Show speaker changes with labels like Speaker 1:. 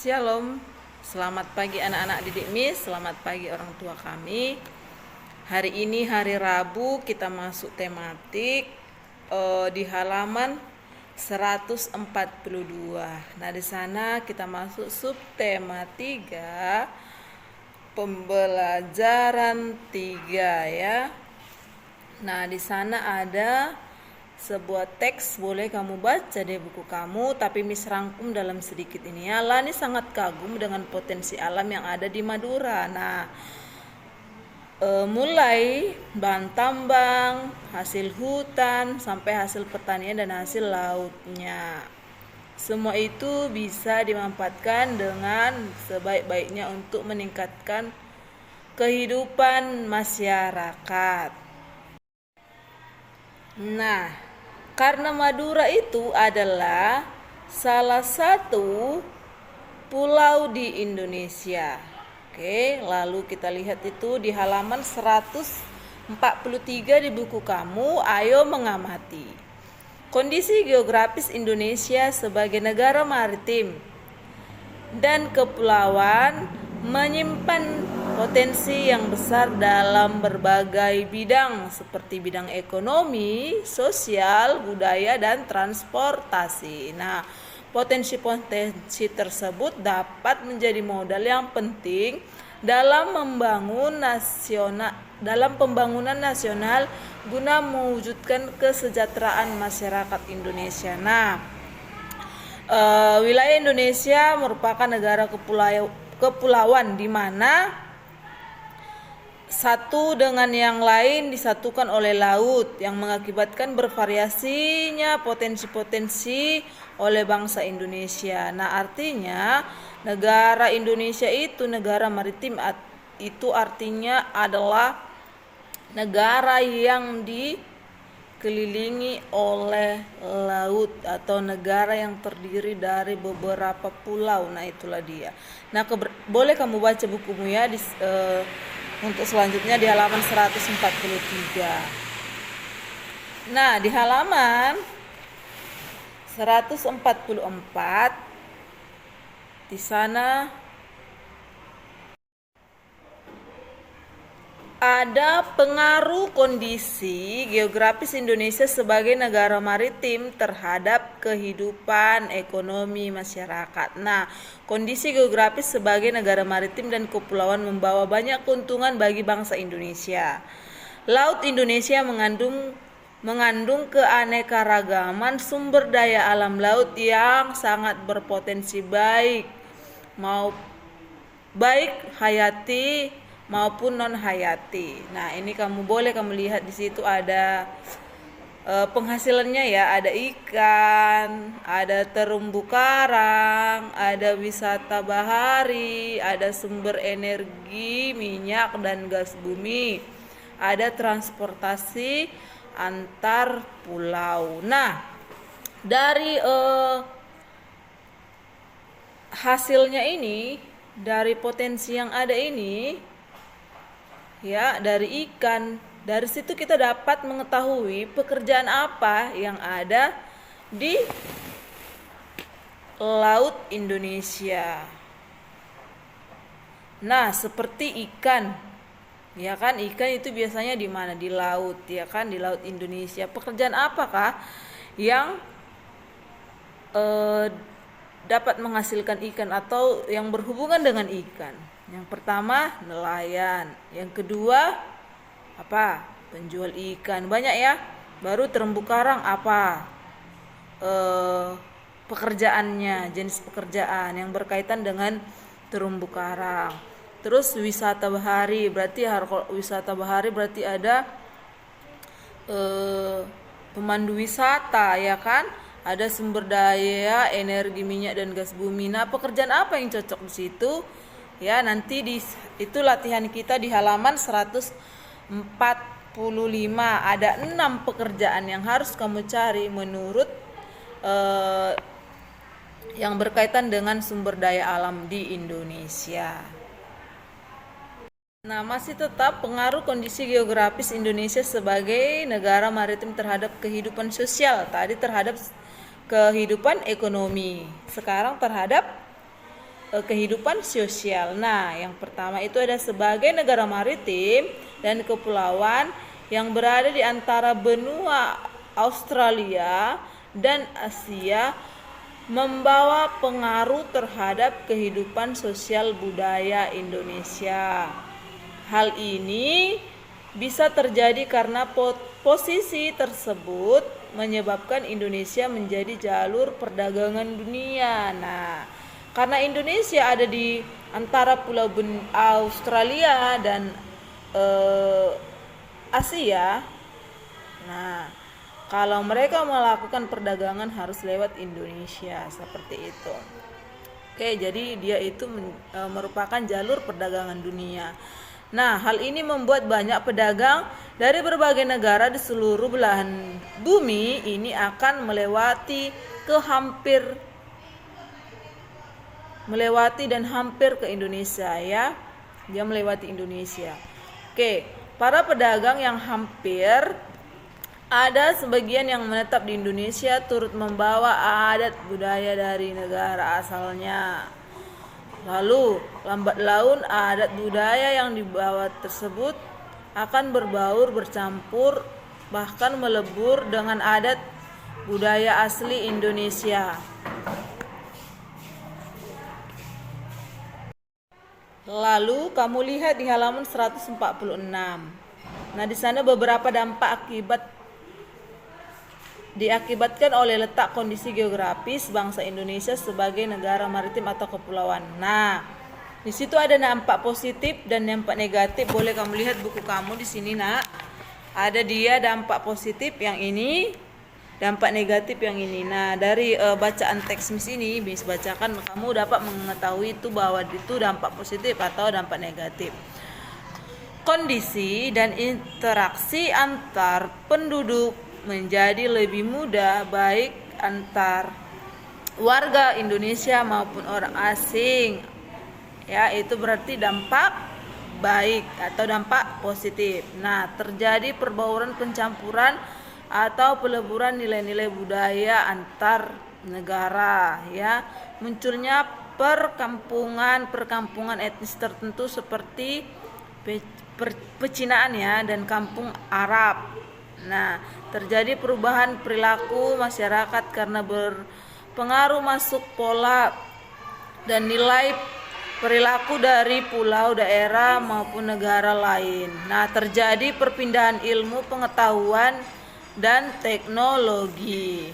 Speaker 1: Shalom, selamat pagi anak-anak didik Miss, selamat pagi orang tua kami. Hari ini hari Rabu, kita masuk tematik di halaman 142. Nah, di sana kita masuk subtema 3, pembelajaran 3 ya. Nah, di sana ada sebuah teks, boleh kamu baca di buku kamu, tapi Miss rangkum dalam sedikit ini ya. Lani sangat kagum dengan potensi alam yang ada di Madura. Nah, mulai bahan tambang, hasil hutan, sampai hasil pertanian dan hasil lautnya. Semua itu bisa dimanfaatkan dengan sebaik-baiknya untuk meningkatkan kehidupan masyarakat. Nah, karena Madura itu adalah salah satu pulau di Indonesia. Oke, lalu kita lihat itu di halaman 143 di buku kamu. Ayo mengamati kondisi geografis Indonesia sebagai negara maritim dan kepulauan menyimpan potensi yang besar dalam berbagai bidang seperti bidang ekonomi, sosial, budaya, dan transportasi. Nah, potensi-potensi tersebut dapat menjadi modal yang penting dalam pembangunan nasional guna mewujudkan kesejahteraan masyarakat Indonesia. Nah, wilayah Indonesia merupakan negara kepulauan di mana satu dengan yang lain disatukan oleh laut yang mengakibatkan bervariasinya potensi-potensi oleh bangsa Indonesia. Nah, artinya negara Indonesia itu negara maritim, itu artinya adalah negara yang dikelilingi oleh laut atau negara yang terdiri dari beberapa pulau. Nah, itulah dia. Nah, boleh kamu baca bukumu ya untuk selanjutnya di halaman 143. Nah, di halaman 144 di sana ada pengaruh kondisi geografis Indonesia sebagai negara maritim terhadap kehidupan ekonomi masyarakat. Nah, kondisi geografis sebagai negara maritim dan kepulauan membawa banyak keuntungan bagi bangsa Indonesia. Laut Indonesia mengandung keanekaragaman sumber daya alam laut yang sangat berpotensi baik hayati maupun non hayati. Nah, ini boleh kamu lihat di situ ada penghasilannya ya, ada ikan, ada terumbu karang, ada wisata bahari, ada sumber energi minyak dan gas bumi, ada transportasi antar pulau. Nah, dari hasilnya ini, dari potensi yang ada ini ya, dari ikan, dari situ kita dapat mengetahui pekerjaan apa yang ada di laut Indonesia. Nah, seperti ikan, ya kan, ikan itu biasanya di mana? Di laut, ya kan, di laut Indonesia. Pekerjaan apakah yang dapat menghasilkan ikan atau yang berhubungan dengan ikan? Yang pertama, nelayan. Yang kedua, apa? Penjual ikan. Banyak ya. Baru terumbu karang, apa? Pekerjaannya, jenis pekerjaan yang berkaitan dengan terumbu karang. Terus wisata bahari, berarti ada pemandu wisata, ya kan? Ada sumber daya energi minyak dan gas bumi. Nah, pekerjaan apa yang cocok di situ? Ya, nanti itu latihan kita di halaman 145. Ada 6 pekerjaan yang harus kamu cari menurut yang berkaitan dengan sumber daya alam di Indonesia. Nah, masih tetap pengaruh kondisi geografis Indonesia sebagai negara maritim terhadap kehidupan sosial. Tadi terhadap kehidupan ekonomi. Sekarang terhadap kehidupan sosial. Nah, yang pertama itu ada sebagai negara maritim dan kepulauan yang berada di antara benua Australia dan Asia, membawa pengaruh terhadap kehidupan sosial budaya Indonesia. Hal ini bisa terjadi karena posisi tersebut menyebabkan Indonesia menjadi jalur perdagangan dunia. Nah, karena Indonesia ada di antara pulau Australia dan Asia. Nah, kalau mereka melakukan perdagangan harus lewat Indonesia, seperti itu. Oke, jadi dia itu merupakan jalur perdagangan dunia. Nah, hal ini membuat banyak pedagang dari berbagai negara di seluruh belahan bumi ini akan melewati dan hampir ke Indonesia, ya. Dia melewati Indonesia. Oke, para pedagang yang hampir ada sebagian yang menetap di Indonesia turut membawa adat budaya dari negara asalnya. Lalu, lambat laun adat budaya yang dibawa tersebut akan berbaur, bercampur, bahkan melebur dengan adat budaya asli Indonesia. Lalu kamu lihat di halaman 146. Nah, di sana beberapa dampak diakibatkan oleh letak kondisi geografis bangsa Indonesia sebagai negara maritim atau kepulauan. Nah, di situ ada dampak positif dan dampak negatif. Boleh kamu lihat buku kamu di sini, Nak. Ada dia dampak positif yang ini, dampak negatif yang ini. Nah, dari bacaan teks ini bisa bacakan, kamu dapat mengetahui itu bahwa itu dampak positif atau dampak negatif. Kondisi dan interaksi antar penduduk menjadi lebih mudah, baik antar warga Indonesia maupun orang asing. Ya, itu berarti dampak baik atau dampak positif. Nah, terjadi perbauran, pencampuran atau peleburan nilai-nilai budaya antar negara, ya. Munculnya perkampungan etnis tertentu seperti pecinaan, ya, dan kampung Arab. Nah, terjadi perubahan perilaku masyarakat karena berpengaruh masuk pola dan nilai perilaku dari pulau, daerah maupun negara lain. Nah, terjadi perpindahan ilmu pengetahuan dan teknologi.